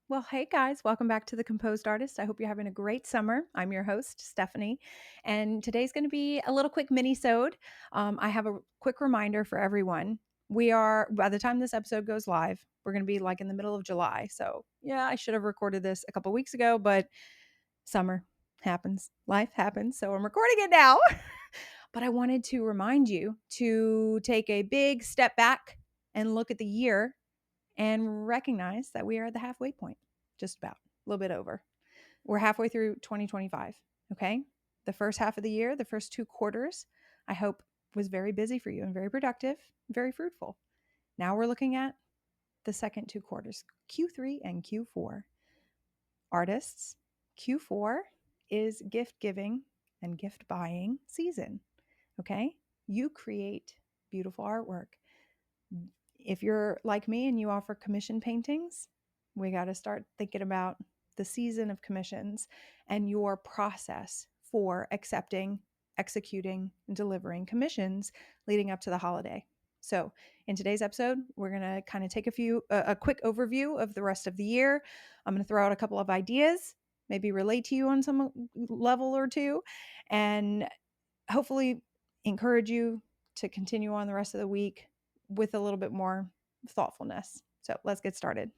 Well, hey guys, welcome back to The Composed Artist. I hope you're having a great summer. I'm your host, Stephanie, and today's going to be a little quick mini-sode. I have a quick reminder for everyone. By the time this episode goes live, we're going to be like in the middle of July. So, yeah, I should have recorded this a couple weeks ago, but summer happens, life happens. So I'm recording it now. But I wanted to remind you to take a big step back and look at the year and recognize that we are at the halfway point, just about a little bit over. We're halfway through 2025. Okay. The first half of the year, the first 2 quarters, I hope was very busy for you and very productive, very fruitful. Now we're looking at the second 2 quarters, Q3 and Q4. Artists, Q4 is gift giving and gift buying season. Okay. You create beautiful artwork. If you're like me and you offer commission paintings, we got to start thinking about the season of commissions and your process for accepting, executing, and delivering commissions leading up to the holiday. So, in today's episode, we're going to kind of take a quick overview of the rest of the year. I'm going to throw out a couple of ideas, maybe relate to you on some level or two, and hopefully encourage you to continue on the rest of the week with a little bit more thoughtfulness. So let's get started.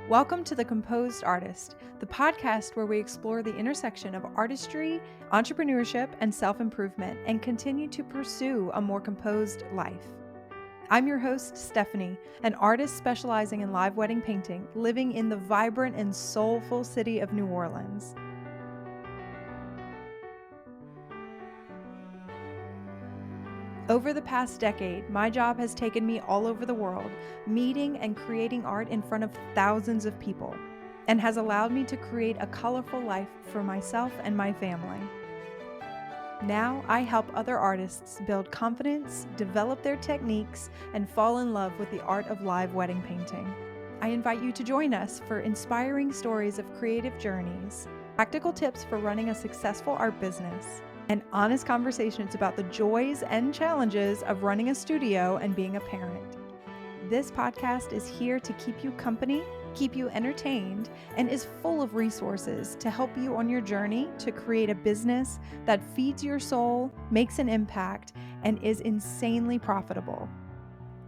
Welcome to The Composed Artist, the podcast where we explore the intersection of artistry, entrepreneurship, and self-improvement and continue to pursue a more composed life. I'm your host, Stephanie, an artist specializing in live wedding painting, living in the vibrant and soulful city of New Orleans. Over the past decade, my job has taken me all over the world, meeting and creating art in front of thousands of people, and has allowed me to create a colorful life for myself and my family. Now, I help other artists build confidence, develop their techniques, and fall in love with the art of live wedding painting. I invite you to join us for inspiring stories of creative journeys, practical tips for running a successful art business, and honest conversations about the joys and challenges of running a studio and being a parent. This podcast is here to keep you company, keep you entertained, and is full of resources to help you on your journey to create a business that feeds your soul, makes an impact, and is insanely profitable.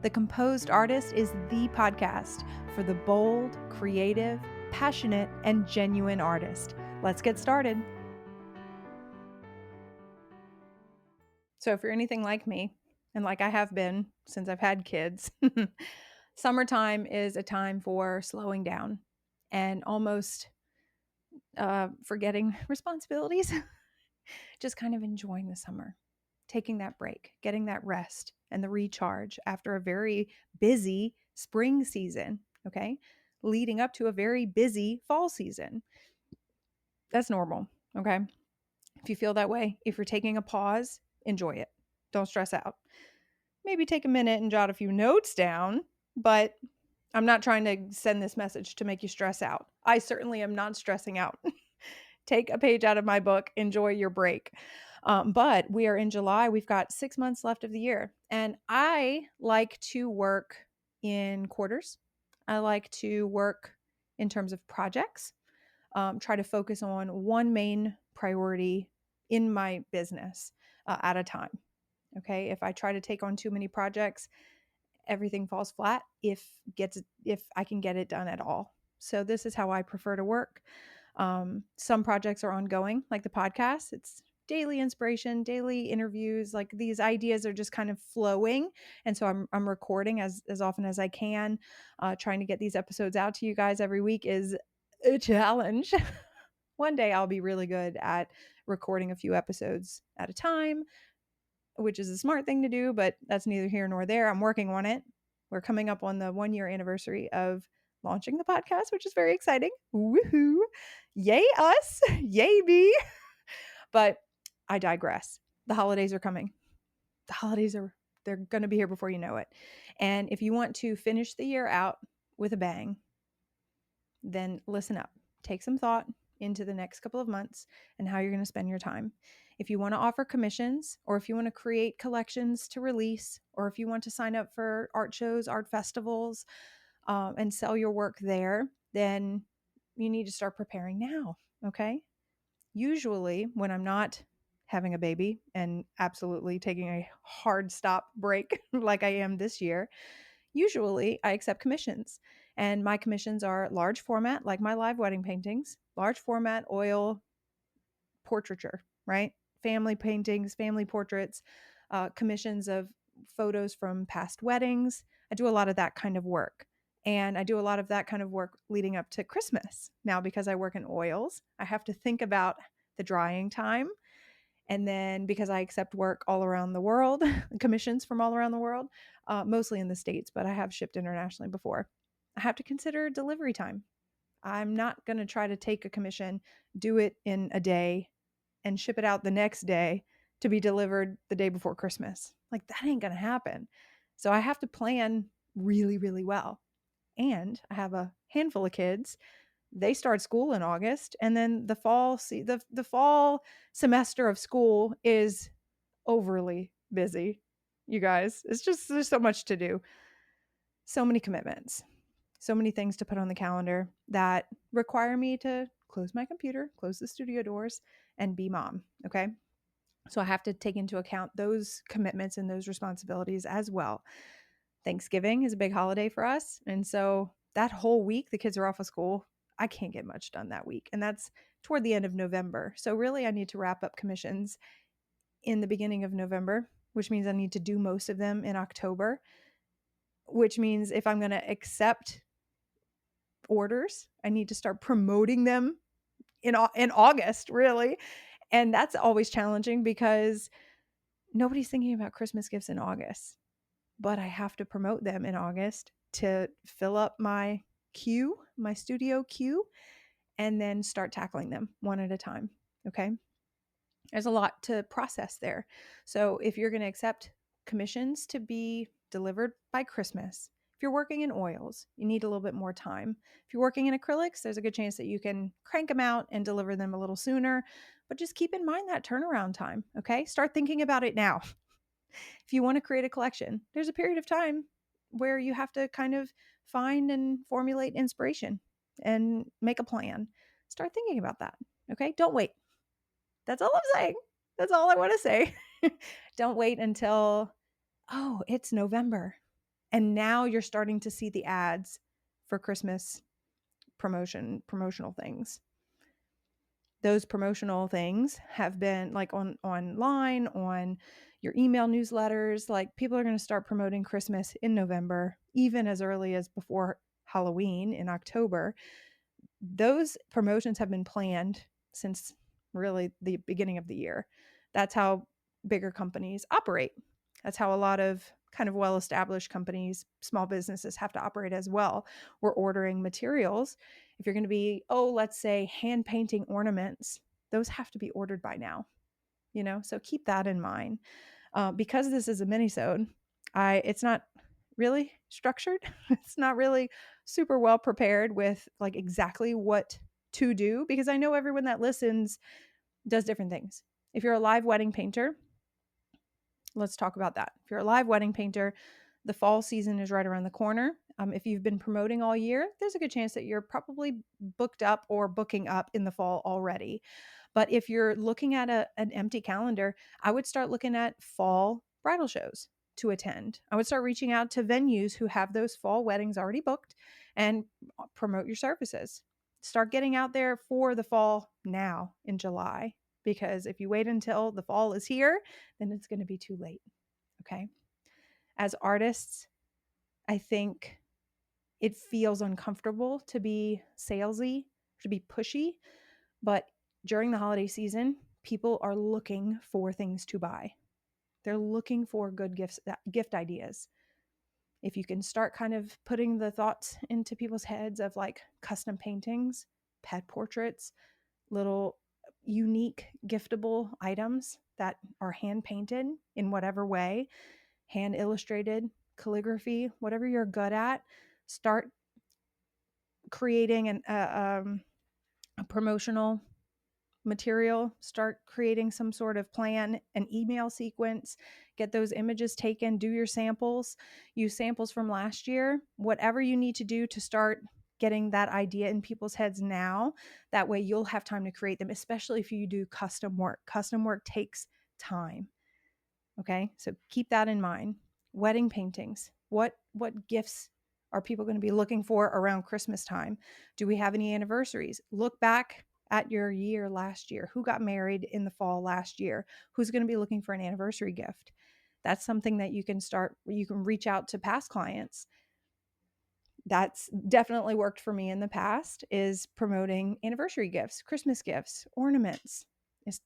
The Composed Artist is the podcast for the bold, creative, passionate, and genuine artist. Let's get started. So if you're anything like me, and like I have been since I've had kids, summertime is a time for slowing down and almost forgetting responsibilities, just kind of enjoying the summer, taking that break, getting that rest and the recharge after a very busy spring season, okay, leading up to a very busy fall season. That's normal, okay? If you feel that way, if you're taking a pause, enjoy it. Don't stress out. Maybe take a minute and jot a few notes down, but I'm not trying to send this message to make you stress out. I certainly am not stressing out. Take a page out of my book, enjoy your break. But we are in July. We've got 6 months left of the year. And I like to work in quarters. I like to work in terms of projects, try to focus on one main priority in my business at a time. Okay. If I try to take on too many projects, everything falls flat if I can get it done at all. So this is how I prefer to work. Some projects are ongoing, like the podcast. It's daily inspiration, daily interviews. Like these ideas are just kind of flowing, and so I'm recording as often as I can. Trying to get these episodes out to you guys every week is a challenge. One day I'll be really good at recording a few episodes at a time, which is a smart thing to do, but that's neither here nor there. I'm working on it. We're coming up on the 1 year anniversary of launching the podcast, which is very exciting. Woohoo! Yay us! Yay me! But I digress. The holidays are coming. The holidays they're going to be here before you know it. And if you want to finish the year out with a bang, then listen up. Take some thought into the next couple of months and how you're going to spend your time. If you want to offer commissions, or if you want to create collections to release, or if you want to sign up for art shows, art festivals, and sell your work there, then you need to start preparing now. Okay. Usually, when I'm not having a baby and absolutely taking a hard stop break like I am this year, usually I accept commissions. And my commissions are large format, like my live wedding paintings, large format oil portraiture, right? Family paintings, family portraits, commissions of photos from past weddings. I do a lot of that kind of work. And I do a lot of that kind of work leading up to Christmas. Now, because I work in oils, I have to think about the drying time. And then because I accept work all around the world, commissions from all around the world, mostly in the States, but I have shipped internationally before, I have to consider delivery time. I'm not going to try to take a commission, do it in a day, and ship it out the next day to be delivered the day before Christmas. Like, that ain't going to happen. So I have to plan really, really well. And I have a handful of kids. They start school in August, and then the fall semester of school is overly busy. You guys, it's just there's so much to do. So many commitments. So many things to put on the calendar that require me to close my computer, close the studio doors, and be mom. Okay. So I have to take into account those commitments and those responsibilities as well. Thanksgiving is a big holiday for us. And so that whole week, the kids are off of school. I can't get much done that week. And that's toward the end of November. So really, I need to wrap up commissions in the beginning of November, which means I need to do most of them in October, which means if I'm going to accept orders, I need to start promoting them in August, really. And that's always challenging because nobody's thinking about Christmas gifts in August, but I have to promote them in August to fill up my queue, my studio queue, and then start tackling them one at a time. Okay. There's a lot to process there. So if you're going to accept commissions to be delivered by Christmas, if you're working in oils, you need a little bit more time. If you're working in acrylics, there's a good chance that you can crank them out and deliver them a little sooner, but just keep in mind that turnaround time. Okay. Start thinking about it now. If you want to create a collection, there's a period of time where you have to kind of find and formulate inspiration and make a plan. Start thinking about that. Okay. Don't wait. That's all I'm saying. That's all I want to say. Don't wait until, oh, it's November. And now you're starting to see the ads for Christmas promotional things. Those promotional things have been like online, on your email newsletters. Like, people are going to start promoting Christmas in November, even as early as before Halloween in October. Those promotions have been planned since really the beginning of the year. That's how bigger companies operate. That's how a lot of kind of well-established companies, small businesses, have to operate as well. We're ordering materials. If you're going to be, let's say hand painting ornaments, those have to be ordered by now, so keep that in mind. Because this is a minisode, it's not really structured. It's not really super well prepared with like exactly what to do, because I know everyone that listens does different things. If you're a live wedding painter, let's talk about that. If you're a live wedding painter, the fall season is right around the corner. If you've been promoting all year, there's a good chance that you're probably booked up or booking up in the fall already. But if you're looking at an empty calendar, I would start looking at fall bridal shows to attend. I would start reaching out to venues who have those fall weddings already booked and promote your services. Start getting out there for the fall now in July, because if you wait until the fall is here, then it's going to be too late. Okay. As artists, I think it feels uncomfortable to be salesy, to be pushy, but during the holiday season, people are looking for things to buy. They're looking for good gift ideas. If you can start kind of putting the thoughts into people's heads of like custom paintings, pet portraits, little unique giftable items that are hand painted in whatever way, hand illustrated, calligraphy, whatever you're good at, start creating a promotional material, start creating some sort of plan, an email sequence, get those images taken, do your samples, use samples from last year, whatever you need to do to start getting that idea in people's heads now. That way you'll have time to create them, especially if you do custom work. Custom work takes time. Okay, so keep that in mind. Wedding paintings. What gifts are people going to be looking for around Christmas time? Do we have any anniversaries? Look back at your year last year. Who got married in the fall last year? Who's going to be looking for an anniversary gift? That's something that you can start. You can reach out to past clients. That's definitely worked for me in the past, is promoting anniversary gifts, Christmas gifts, ornaments.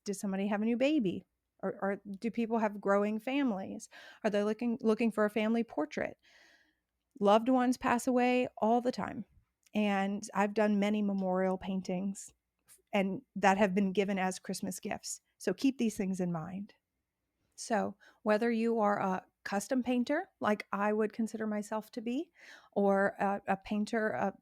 Does somebody have a new baby? Or do people have growing families? Are they looking for a family portrait? Loved ones pass away all the time. And I've done many memorial paintings and that have been given as Christmas gifts. So keep these things in mind. So, whether you are a custom painter, like I would consider myself to be, or a painter,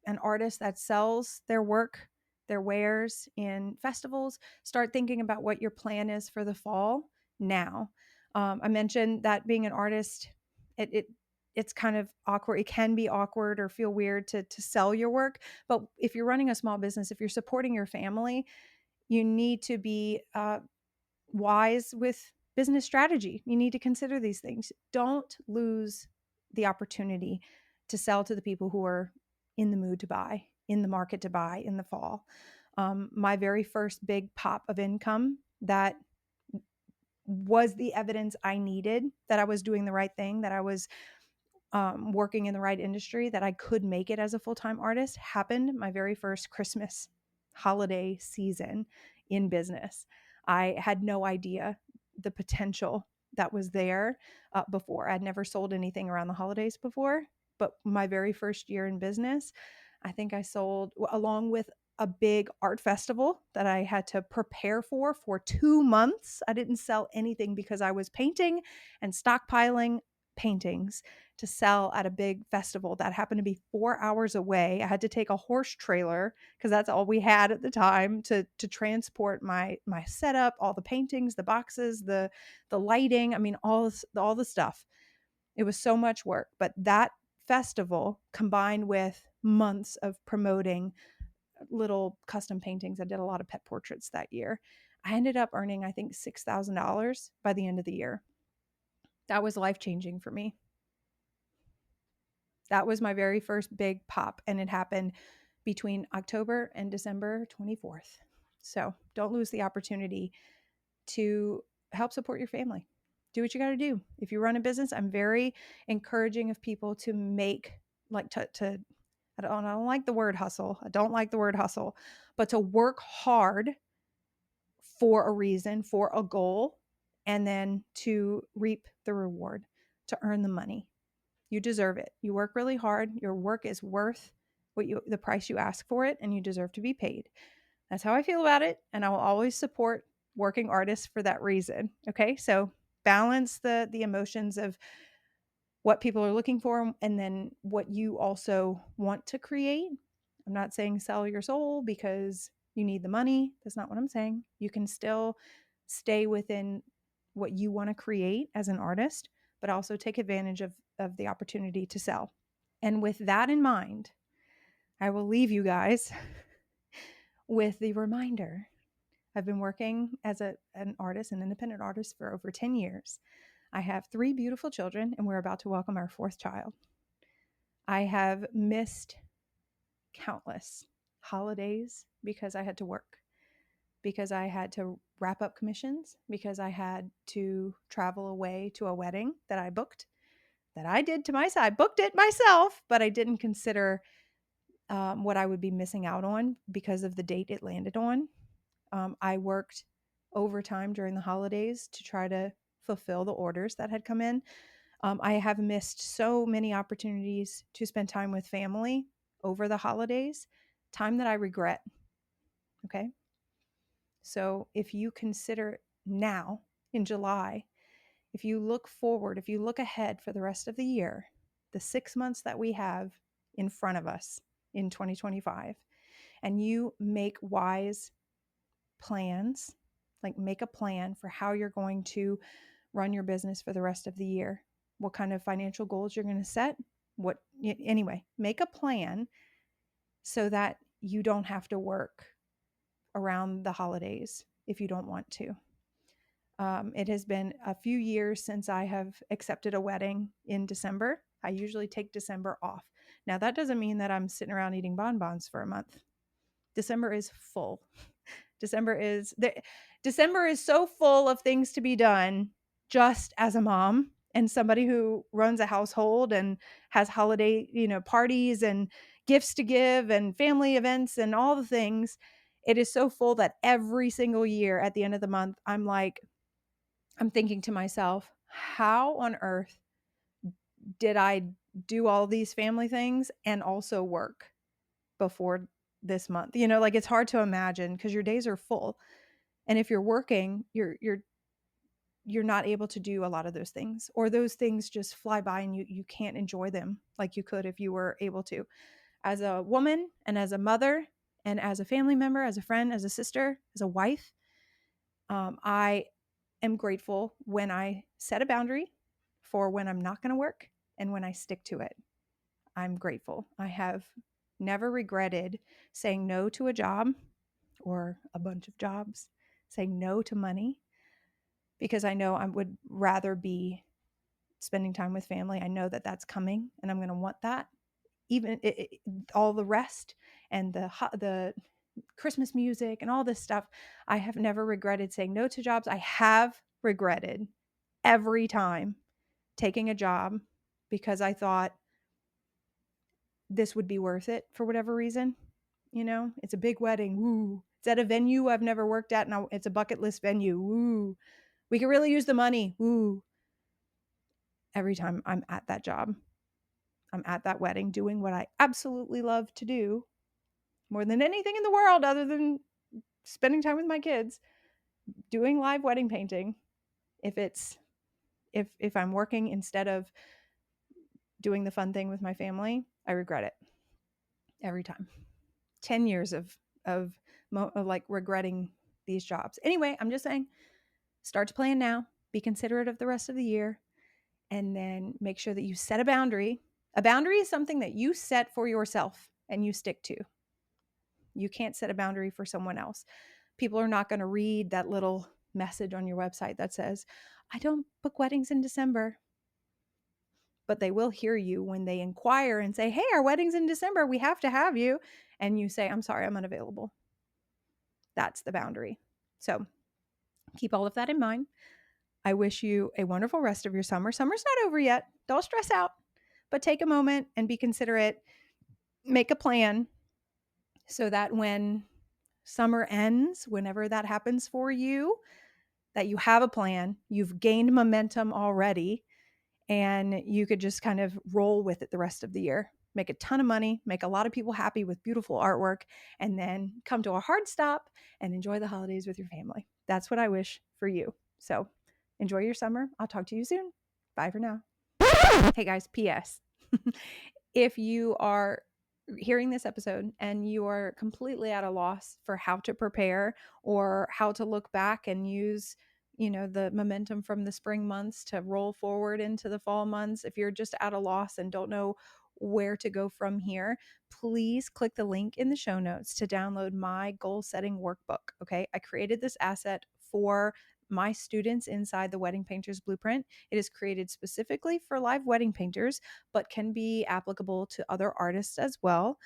an artist that sells their work, their wares in festivals, start thinking about what your plan is for the fall now. I mentioned that being an artist, it's kind of awkward. It can be awkward or feel weird to sell your work. But if you're running a small business, if you're supporting your family, you need to be wise with business strategy. You need to consider these things. Don't lose the opportunity to sell to the people who are in the mood to buy, in the market to buy in the fall. My very first big pop of income that was the evidence I needed that I was doing the right thing, that I was working in the right industry, that I could make it as a full-time artist, happened my very first Christmas holiday season in business. I had no idea the potential that was there before. I'd never sold anything around the holidays before, but my very first year in business, I think I sold, along with a big art festival that I had to prepare for 2 months. I didn't sell anything because I was painting and stockpiling paintings to sell at a big festival that happened to be 4 hours away. I had to take a horse trailer because that's all we had at the time to transport my setup, all the paintings, the boxes, the lighting. I mean, all the stuff. It was so much work, but that festival combined with months of promoting little custom paintings. I did a lot of pet portraits that year. I ended up earning, I think, $6,000 by the end of the year. That was life-changing for me. That was my very first big pop, and it happened between October and December 24th. So don't lose the opportunity to help support your family. Do what you got to do. If you run a business, I'm very encouraging of people to make, like, to I don't like the word hustle. I don't like the word hustle, but to work hard for a reason, for a goal, and then to reap the reward, to earn the money. You deserve it. You work really hard. Your work is worth the price you ask for it, and you deserve to be paid. That's how I feel about it, and I will always support working artists for that reason. Okay, so balance the emotions of what people are looking for and then what you also want to create. I'm not saying sell your soul because you need the money. That's not what I'm saying. You can still stay within what you want to create as an artist, but also take advantage of the opportunity to sell. And with that in mind, I will leave you guys with the reminder. I've been working as an artist, an independent artist, for over 10 years. I have 3 beautiful children, and we're about to welcome our 4th child. I have missed countless holidays because I had to work, because I had to wrap up commissions, because I had to travel away to a wedding that I booked, that I did to myself. I booked it myself, but I didn't consider what I would be missing out on because of the date it landed on. I worked overtime during the holidays to try to fulfill the orders that had come in. I have missed so many opportunities to spend time with family over the holidays, time that I regret. Okay. So if you consider now in July, if you look forward, if you look ahead for the rest of the year, the 6 months that we have in front of us in 2025, and you make wise plans, like make a plan for how you're going to run your business for the rest of the year, what kind of financial goals you're going to set. Anyway, make a plan so that you don't have to work around the holidays if you don't want to. It has been a few years since I have accepted a wedding in December. I usually take December off. Now, that doesn't mean that I'm sitting around eating bonbons for a month. December is full. December is so full of things to be done just as a mom and somebody who runs a household and has holiday, parties and gifts to give and family events and all the things. It is so full that every single year at the end of the month, I'm thinking to myself, how on earth did I do all these family things and also work before this month? Like it's hard to imagine because your days are full. And if you're working, you're not able to do a lot of those things, or those things just fly by and you can't enjoy them like you could if you were able to. As a woman and as a mother and as a family member, as a friend, as a sister, as a wife, I am grateful when I set a boundary for when I'm not going to work and when I stick to it. I'm grateful. I have never regretted saying no to a job or a bunch of jobs, saying no to money, because I know I would rather be spending time with family. I know that that's coming and I'm going to want that. Even all the rest and the Christmas music and all this stuff, I have never regretted saying no to jobs. I have regretted every time taking a job because I thought this would be worth it for whatever reason. It's a big wedding. Woo. It's at a venue I've never worked at. Now it's a bucket list venue. Woo. We could really use the money. Woo. Every time I'm at that job, I'm at that wedding doing what I absolutely love to do more than anything in the world other than spending time with my kids, doing live wedding painting. If I'm working instead of doing the fun thing with my family, I regret it every time. 10 years of like regretting these jobs. Anyway, I'm just saying, start to plan now, be considerate of the rest of the year, and then make sure that you set a boundary. A boundary is something that you set for yourself and you stick to. You can't set a boundary for someone else. People are not going to read that little message on your website that says, I don't book weddings in December. But they will hear you when they inquire and say, hey, our wedding's in December. We have to have you. And you say, I'm sorry, I'm unavailable. That's the boundary. So keep all of that in mind. I wish you a wonderful rest of your summer. Summer's not over yet. Don't stress out, but take a moment and be considerate. Make a plan so that when summer ends, whenever that happens for you, that you have a plan, you've gained momentum already, and you could just kind of roll with it the rest of the year. Make a ton of money, make a lot of people happy with beautiful artwork, and then come to a hard stop and enjoy the holidays with your family. That's what I wish for you. So enjoy your summer. I'll talk to you soon. Bye for now. Hey guys, P.S. If you are hearing this episode and you are completely at a loss for how to prepare or how to look back and use the momentum from the spring months to roll forward into the fall months, if you're just at a loss and don't know where to go from here, please click the link in the show notes to download my goal setting workbook. Okay, I created this asset for my students inside the Wedding Painters Blueprint. It is created specifically for live wedding painters, but can be applicable to other artists as well.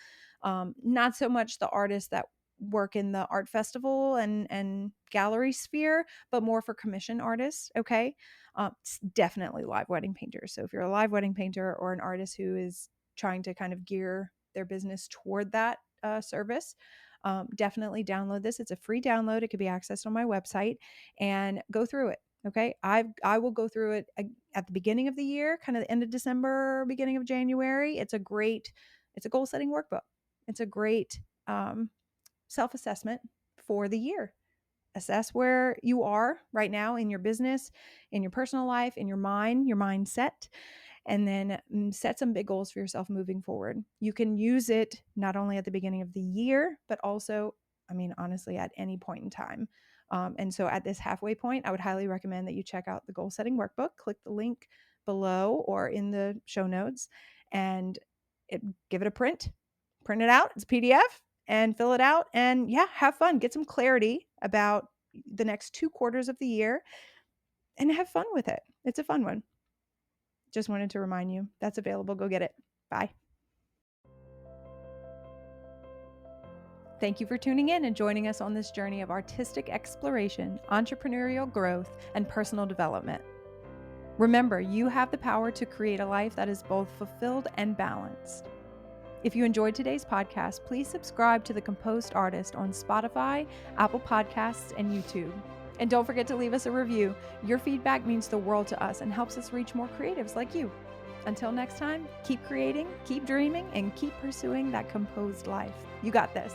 Not so much the artists that work in the art festival and gallery sphere, but more for commission artists. Okay. It's definitely live wedding painters. So if you're a live wedding painter or an artist who is trying to kind of gear their business toward that service, definitely download this. It's a free download. It can be accessed on my website and go through it. Okay. I will go through it at the beginning of the year, kind of the end of December, beginning of January. It's a goal setting workbook. It's a great self-assessment for the year. Assess where you are right now in your business, in your personal life, in your mind, your mindset, and then set some big goals for yourself moving forward. You can use it not only at the beginning of the year, but also I mean, honestly, at any point in time. And so at this halfway point, I would highly recommend that you check out the goal setting workbook. Click the link below or in the show notes and give it a print it out. It's a PDF and fill it out and have fun. Get some clarity about the next 2 quarters of the year and have fun with it. It's a fun one. Just wanted to remind you that's available. Go get it. Bye. Thank you for tuning in and joining us on this journey of artistic exploration, entrepreneurial growth, and personal development. Remember, you have the power to create a life that is both fulfilled and balanced. If you enjoyed today's podcast, please subscribe to The Composed Artist on Spotify, Apple Podcasts, and YouTube. And don't forget to leave us a review. Your feedback means the world to us and helps us reach more creatives like you. Until next time, keep creating, keep dreaming, and keep pursuing that composed life. You got this.